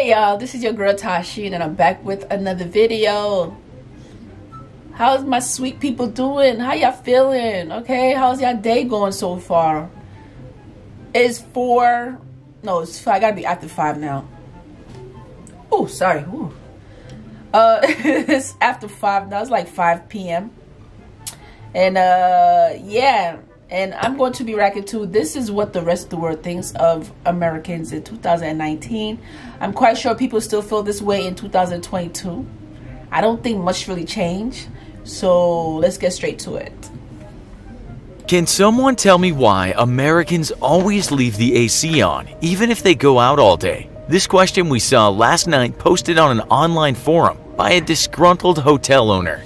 Hey y'all, this is your girl Tysheen and I'm back with another video. How's my sweet people doing? How y'all feeling? Okay, how's y'all day going so far? It's 4, no, it's 5, I gotta be after 5 now. Oh, sorry. Ooh. It's after 5 now, it's like 5 p.m. And yeah, and I'm going to be reacting to this is what the rest of the world thinks of Americans in 2019. I'm quite sure people still feel this way in 2022. I don't think much really changed. So let's get straight to it. Can someone tell me why Americans always leave the AC on, even if they go out all day? This question we saw last night posted on an online forum by a disgruntled hotel owner.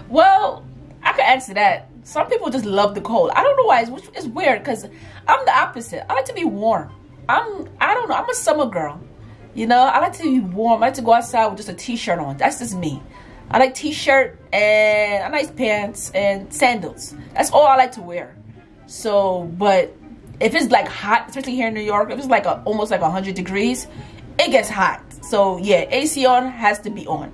Well, I can answer that. Some people just love the cold. I don't know why. It's weird because I'm the opposite. I like to be warm. I don't know. I'm a summer girl. You know, I like to be warm. I like to go outside with just a t-shirt on. That's just me. I like t-shirt and nice pants and sandals. That's all I like to wear. So, but if it's like hot, especially here in New York, if it's like almost like 100 degrees, it gets hot. So yeah, AC on has to be on.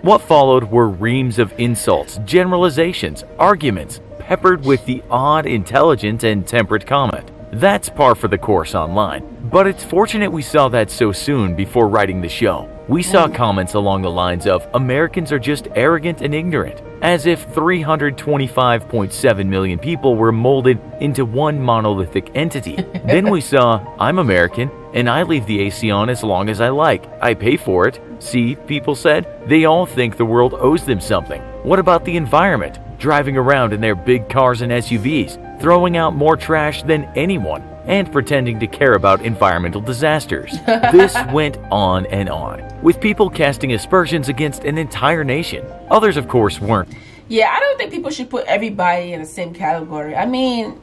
What followed were reams of insults, generalizations, arguments, peppered with the odd, intelligent, and temperate comment. That's par for the course online, but it's fortunate we saw that so soon before writing the show. We saw comments along the lines of Americans are just arrogant and ignorant, as if 325.7 million people were molded into one monolithic entity. Then we saw I'm American and I leave the AC on as long as I like. I pay for it. See, people said, they all think the world owes them something. What about the environment? Driving around in their big cars and SUVs, throwing out more trash than anyone, and pretending to care about environmental disasters. This went on and on, with people casting aspersions against an entire nation. Others, of course, weren't. Yeah, I don't think people should put everybody in the same category. I mean,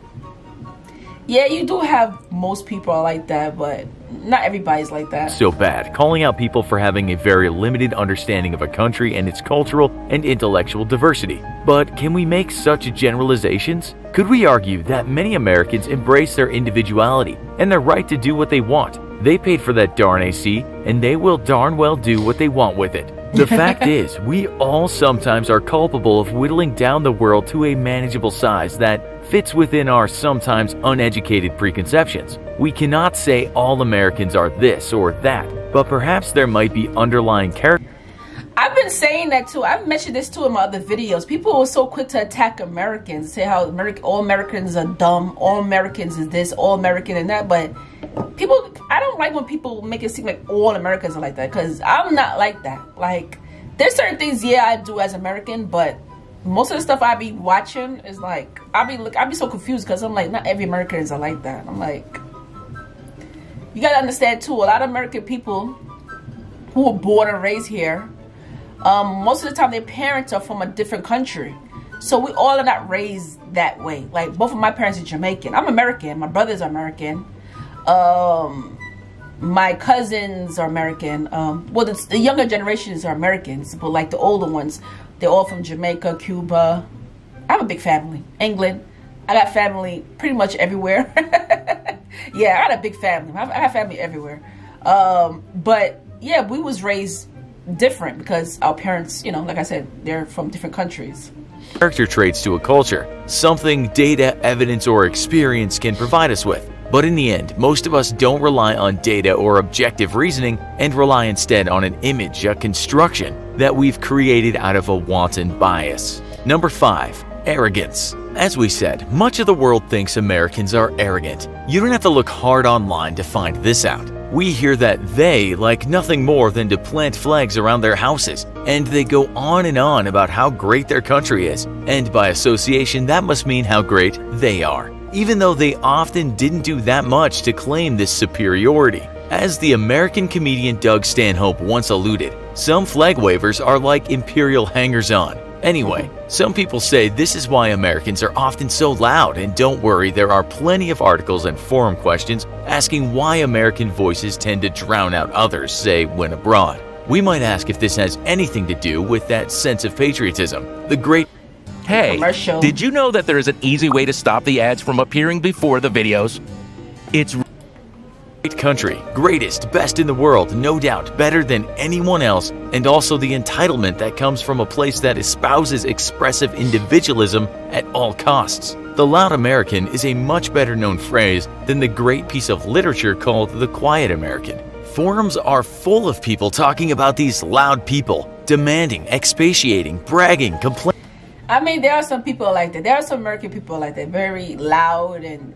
yeah, you do have most people are like that, but not everybody's like that. So bad, calling out people for having a very limited understanding of a country and its cultural and intellectual diversity. But can we make such generalizations? Could we argue that many Americans embrace their individuality and their right to do what they want? They paid for that darn AC, and they will darn well do what they want with it. The fact is, we all sometimes are culpable of whittling down the world to a manageable size that fits within our sometimes uneducated preconceptions. We cannot say all Americans are this or that, but perhaps there might be underlying character. I've been saying that too. I've mentioned this too in my other videos. People are so quick to attack Americans, say how all Americans are dumb, all Americans is this, all American and that, but people, I don't like when people make it seem like all Americans are like that, because I'm not like that. Like, there's certain things, yeah, I do as American, but most of the stuff I be watching is like, I be so confused because I'm like, not every Americans are like that. I'm like, you gotta understand too, a lot of American people who were born and raised here, most of the time their parents are from a different country. So we all are not raised that way. Like, both of my parents are Jamaican. I'm American. My brothers are American. My cousins are American. Well, the younger generations are Americans, but like the older ones, they're all from Jamaica, Cuba. I have a big family. England. I got family pretty much everywhere. Yeah, I got a big family. I have family everywhere. But yeah, we was raised different because our parents, you know, like I said, they're from different countries. Character traits to a culture, something data, evidence, or experience can provide us with. But in the end, most of us don't rely on data or objective reasoning and rely instead on an image, a construction that we've created out of a wanton bias. Number 5. Arrogance. As we said, much of the world thinks Americans are arrogant. You don't have to look hard online to find this out. We hear that they like nothing more than to plant flags around their houses, and they go on and on about how great their country is, and by association that must mean how great they are, even though they often didn't do that much to claim this superiority. As the American comedian Doug Stanhope once alluded, some flag wavers are like imperial hangers-on. Anyway, some people say this is why Americans are often so loud, and don't worry, there are plenty of articles and forum questions asking why American voices tend to drown out others, say, when abroad. We might ask if this has anything to do with that sense of patriotism. The great Hey, did you know that there is an easy way to stop the ads from appearing before the videos? It's Great country, greatest, best in the world, no doubt, better than anyone else, and also the entitlement that comes from a place that espouses expressive individualism at all costs. The loud American is a much better known phrase than the great piece of literature called the quiet American. Forums are full of people talking about these loud people, demanding, expatiating, bragging, complaining. I mean, there are some people like that. There are some American people like that, very loud and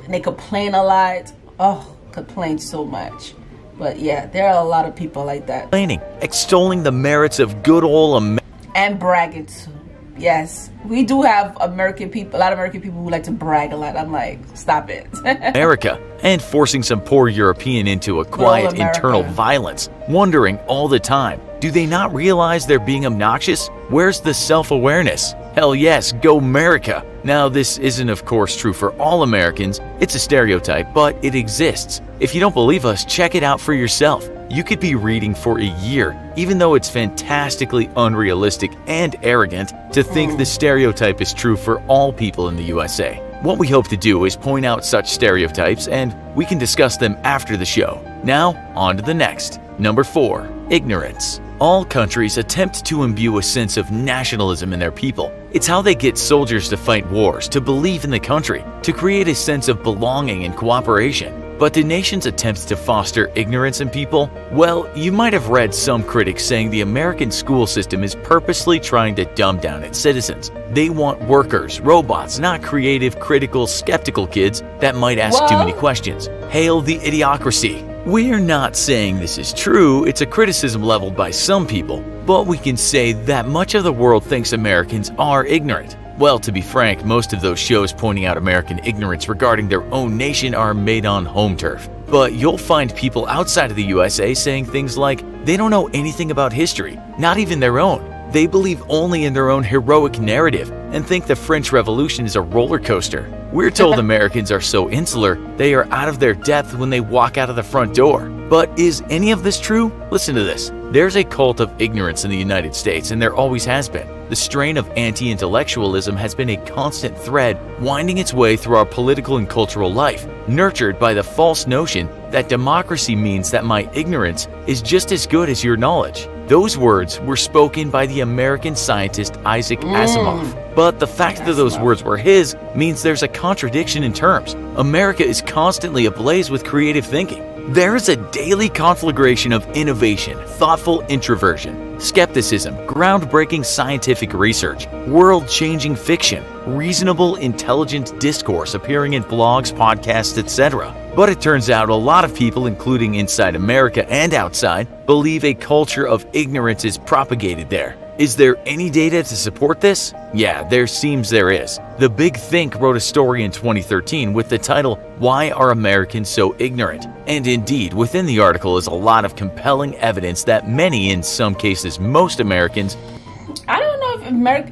they complain a lot. Oh, complain so much. But yeah, there are a lot of people like that. Complaining, extolling the merits of good old America. And bragging too. Yes, we do have American people, a lot of American people who like to brag a lot. I'm like, stop it. America, and forcing some poor European into a quiet internal violence, wondering all the time, do they not realize they're being obnoxious? Where's the self-awareness? Hell yes, go America! Now this isn't of course true for all Americans, it's a stereotype, but it exists. If you don't believe us, check it out for yourself. You could be reading for a year, even though it's fantastically unrealistic and arrogant to think the stereotype is true for all people in the USA. What we hope to do is point out such stereotypes, and we can discuss them after the show. Now, on to the next. Number 4. Ignorance. All countries attempt to imbue a sense of nationalism in their people. It's how they get soldiers to fight wars, to believe in the country, to create a sense of belonging and cooperation. But do nations attempt to foster ignorance in people? Well, you might have read some critics saying the American school system is purposely trying to dumb down its citizens. They want workers, robots, not creative, critical, skeptical kids that might ask too many questions. Hail the idiocracy! We're not saying this is true, it's a criticism leveled by some people, but we can say that much of the world thinks Americans are ignorant. Well, to be frank, most of those shows pointing out American ignorance regarding their own nation are made on home turf. But you'll find people outside of the USA saying things like they don't know anything about history, not even their own. They believe only in their own heroic narrative and think the French Revolution is a roller coaster. We're told Americans are so insular, they are out of their depth when they walk out of the front door. But is any of this true? Listen to this. There's a cult of ignorance in the United States, and there always has been. The strain of anti-intellectualism has been a constant thread winding its way through our political and cultural life, nurtured by the false notion that democracy means that my ignorance is just as good as your knowledge. Those words were spoken by the American scientist Isaac Asimov. But the fact that those words were his means there's a contradiction in terms. America is constantly ablaze with creative thinking. There is a daily conflagration of innovation, thoughtful introversion, skepticism, groundbreaking scientific research, world-changing fiction, reasonable, intelligent discourse appearing in blogs, podcasts, etc. But it turns out a lot of people, including inside America and outside, believe a culture of ignorance is propagated there. Is there any data to support this? Yeah, there seems there is. The Big Think wrote a story in 2013 with the title, "Why Are Americans So Ignorant?" And indeed, within the article is a lot of compelling evidence that many, in some cases most Americans, I don't know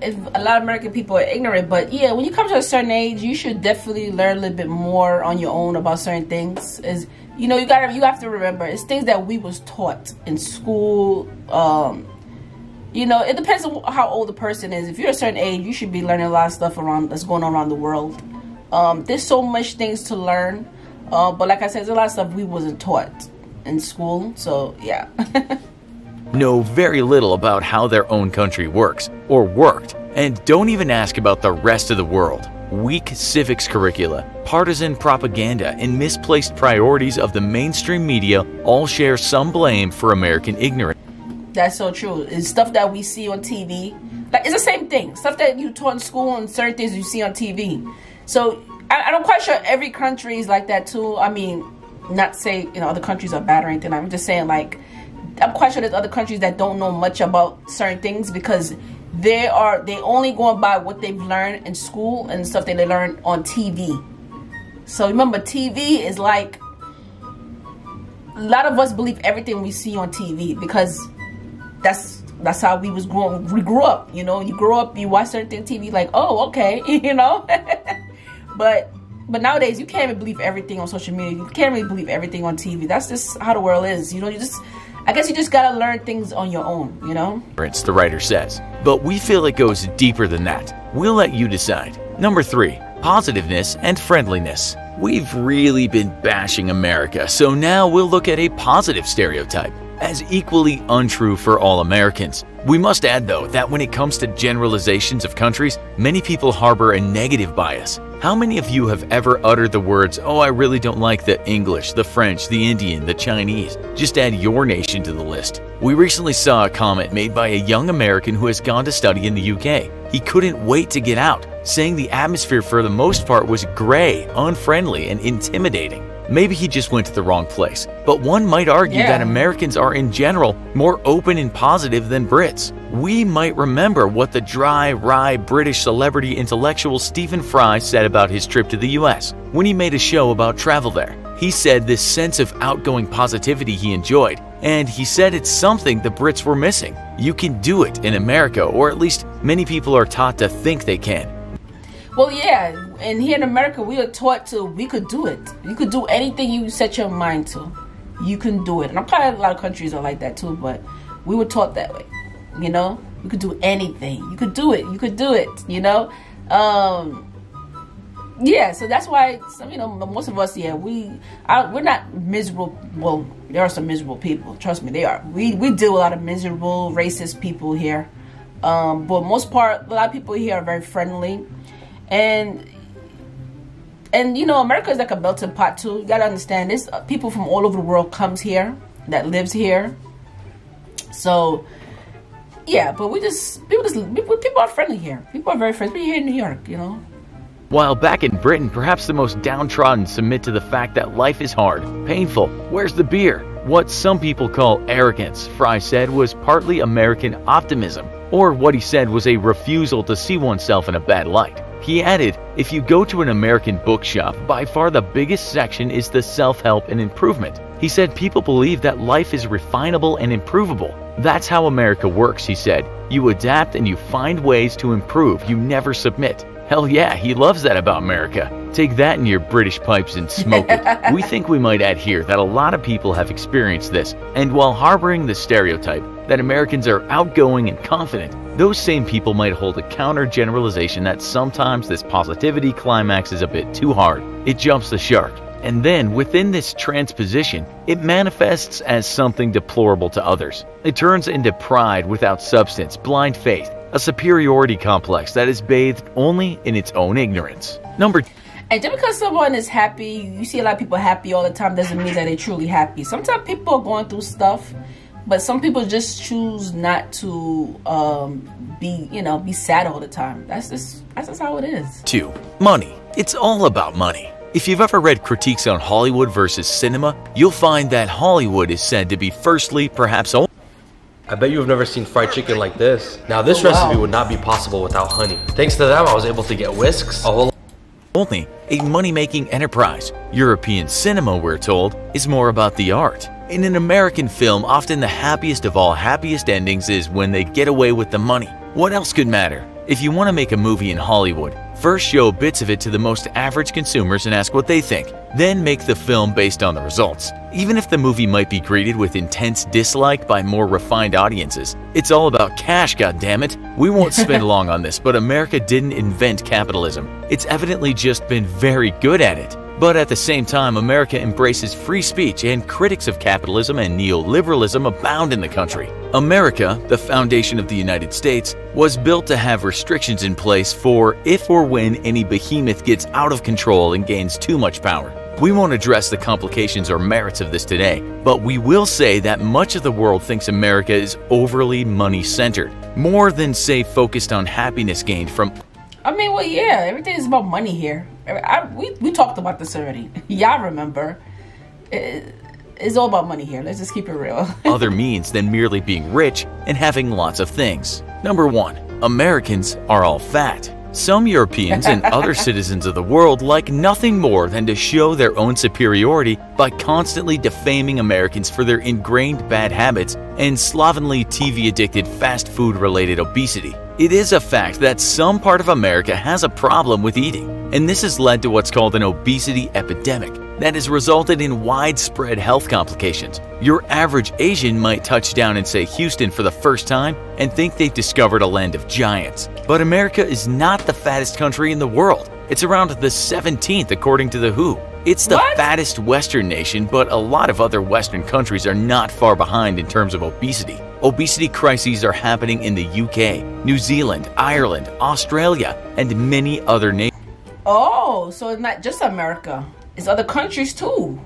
if a lot of American people are ignorant, but yeah, when you come to a certain age, you should definitely learn a little bit more on your own about certain things. You have to remember, it's things that we was taught in school. It depends on how old the person is. If you're a certain age, you should be learning a lot of stuff that's going on around the world. There's so much things to learn, but like I said, there's a lot of stuff we wasn't taught in school. So yeah. know very little about how their own country works or worked, and don't even ask about the rest of the world. Weak civics curricula, partisan propaganda, and misplaced priorities of the mainstream media all share some blame for American ignorance. That's so true. It's stuff that we see on TV. Like, it's the same thing. Stuff that you taught in school and certain things you see on TV. So I'm quite sure every country is like that too. I mean, not say other countries are bad or anything. I'm just saying, like, I'm quite sure there's other countries that don't know much about certain things because they only going by what they've learned in school and stuff that they learned on TV. So remember, TV is like, a lot of us believe everything we see on TV because that's how we grew up. You grow up, you watch certain things on TV, like, oh, okay, but nowadays you can't even believe everything on social media. You can't really believe everything on TV. That's just how the world is. I guess you just gotta learn things on your own, The writer says, but we feel it goes deeper than that. We'll let you decide. Number 3, positiveness and friendliness. We've really been bashing America, so now we'll look at a positive stereotype as equally untrue for all Americans. We must add, though, that when it comes to generalizations of countries, many people harbor a negative bias. How many of you have ever uttered the words, "Oh, I really don't like the English, the French, the Indian, the Chinese"? Just add your nation to the list. We recently saw a comment made by a young American who has gone to study in the UK. He couldn't wait to get out, saying the atmosphere for the most part was gray, unfriendly, and intimidating. Maybe he just went to the wrong place, but one might argue that Americans are in general more open and positive than Brits. We might remember what the dry, wry British celebrity intellectual Stephen Fry said about his trip to the US when he made a show about travel there. He said this sense of outgoing positivity he enjoyed, and he said it's something the Brits were missing. You can do it in America, or at least many people are taught to think they can. Well, yeah, and here in America, we are taught we could do it. You could do anything you set your mind to. You can do it. And I'm probably a lot of countries are like that too, but we were taught that way. You know, you could do anything. You could do it. You could do it. You know, yeah. So that's why most of us, we're not miserable. Well, there are some miserable people. Trust me, they are. We deal with a lot of miserable, racist people here. But most part, a lot of people here are very friendly. And America is like a melting pot too. You gotta understand this. People from all over the world comes here, that lives here. So yeah, but people are friendly here. People are very friendly here in New York, While back in Britain, perhaps the most downtrodden submit to the fact that life is hard, painful. Where's the beer? What some people call arrogance, Fry said, was partly American optimism, or what he said was a refusal to see oneself in a bad light. He added, if you go to an American bookshop, by far the biggest section is the self-help and improvement. He said people believe that life is refinable and improvable. That's how America works, he said. You adapt and you find ways to improve. You never submit. Hell yeah, he loves that about America. Take that in your British pipes and smoke it. We think we might add here that a lot of people have experienced this, and while harboring the stereotype that Americans are outgoing and confident, those same people might hold a counter-generalization that sometimes this positivity climax is a bit too hard. It jumps the shark. And then, within this transposition, it manifests as something deplorable to others. It turns into pride without substance, blind faith, a superiority complex that is bathed only in its own ignorance. And just because someone is happy, you see a lot of people happy all the time, doesn't mean that they're truly happy. Sometimes people are going through stuff, but some people just choose not to be sad all the time. That's just how it is. 2. Money. It's all about money. If you've ever read critiques on Hollywood versus cinema, you'll find that Hollywood is said to be firstly, perhaps only. I bet you have never seen fried chicken like this. Now this recipe would not be possible without honey. Thanks to them, I was able to get whisks, a whole only a money-making enterprise. European cinema, we're told, is more about the art. In an American film, often the happiest of all happiest endings is when they get away with the money. What else could matter? If you want to make a movie in Hollywood, first show bits of it to the most average consumers and ask what they think. Then make the film based on the results. Even if the movie might be greeted with intense dislike by more refined audiences, it's all about cash, goddammit. We won't spend long on this, but America didn't invent capitalism. It's evidently just been very good at it. But at the same time, America embraces free speech, and critics of capitalism and neoliberalism abound in the country. America, the foundation of the United States, was built to have restrictions in place for if or when any behemoth gets out of control and gains too much power. We won't address the complications or merits of this today, but we will say that much of the world thinks America is overly money-centered, more than, say, focused on happiness gained from... Well, yeah, everything is about money here. We talked about this already. Y'all remember. It's all about money here. Let's just keep it real. Other means than merely being rich and having lots of things. 1. Americans are all fat. Some Europeans and other citizens of the world like nothing more than to show their own superiority by constantly defaming Americans for their ingrained bad habits and slovenly TV-addicted fast food-related obesity. It is a fact that some part of America has a problem with eating, and this has led to what's called an obesity epidemic. that has resulted in widespread health complications. Your average Asian might touch down in, say, Houston for the first time and think they've discovered a land of giants. But America is not the fattest country in the world. It's around the 17th according to the WHO. It's the fattest Western nation, but a lot of other Western countries are not far behind in terms of obesity. Obesity crises are happening in the UK, New Zealand, Ireland, Australia, and many other nations. Oh, so it's not just America. It's other countries too.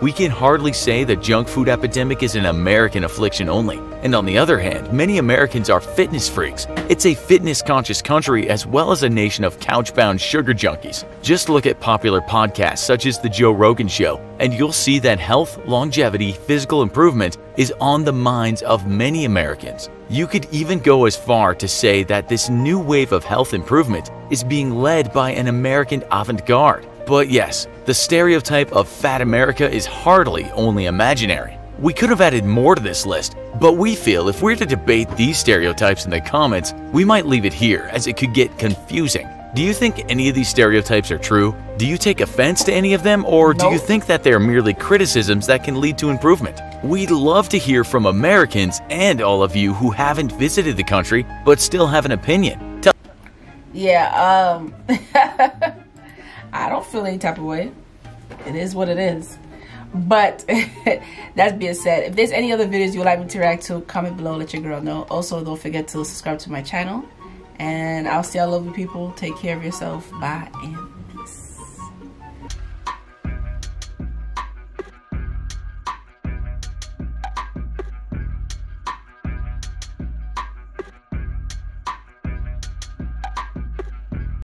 We can hardly say the junk food epidemic is an American affliction only. And on the other hand, many Americans are fitness freaks. It's a fitness-conscious country as well as a nation of couch-bound sugar junkies. Just look at popular podcasts such as The Joe Rogan Show, and you'll see that health, longevity, physical improvement is on the minds of many Americans. You could even go as far to say that this new wave of health improvement is being led by an American avant-garde. But yes, the stereotype of fat America is hardly only imaginary. We could have added more to this list, but we feel if we're to debate these stereotypes in the comments, we might leave it here as it could get confusing. Do you think any of these stereotypes are true? Do you take offense to any of them, or do you think that they're merely criticisms that can lead to improvement? We'd love to hear from Americans and all of you who haven't visited the country but still have an opinion. I don't feel any type of way. It is what it is. But that being said, if there's any other videos you would like me to react to, comment below, let your girl know. Also, don't forget to subscribe to my channel. And I'll see all lovely people. Take care of yourself. Bye and